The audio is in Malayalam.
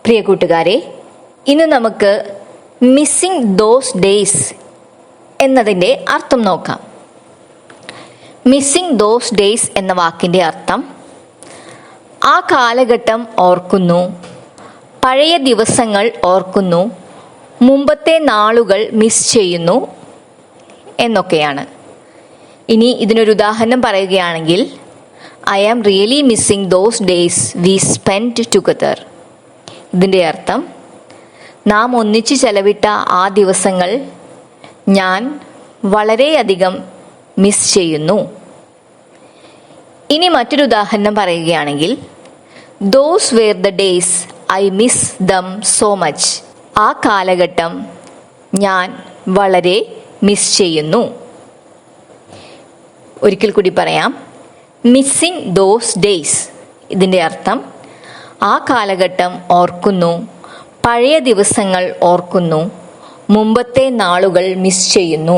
പ്രിയ കൂട്ടുകാരെ, ഇന്ന് നമുക്ക് മിസ്സിംഗ് ദോസ് ഡേയ്സ് എന്നതിൻ്റെ അർത്ഥം നോക്കാം. മിസ്സിംഗ് ദോസ് ഡേയ്സ് എന്ന വാക്കിൻ്റെ അർത്ഥം ആ കാലഘട്ടം ഓർക്കുന്നു, പഴയ ദിവസങ്ങൾ ഓർക്കുന്നു, മുമ്പത്തെ നാളുകൾ മിസ് ചെയ്യുന്നു എന്നൊക്കെയാണ്. ഇനി ഇതിനൊരു ഉദാഹരണം പറയുകയാണെങ്കിൽ, I am really missing those days we spend together. ഇതിൻ്റെ അർത്ഥം നാം ഒന്നിച്ച് ചെലവിട്ട ആ ദിവസങ്ങൾ ഞാൻ വളരെയധികം മിസ് ചെയ്യുന്നു. ഇനി മറ്റൊരു ഉദാഹരണം പറയുകയാണെങ്കിൽ, those were the days I miss them so much. ആ കാലഘട്ടം ഞാൻ വളരെ മിസ് ചെയ്യുന്നു. ഒരിക്കൽ കൂടി പറയാം, മിസ്സിംഗ് ദോസ് ഡേയ്സ്. ഇതിൻ്റെ അർത്ഥം ആ കാലഘട്ടം ഓർക്കുന്നു, പഴയ ദിവസങ്ങൾ ഓർക്കുന്നു, മുമ്പത്തെ നാളുകൾ മിസ് ചെയ്യുന്നു.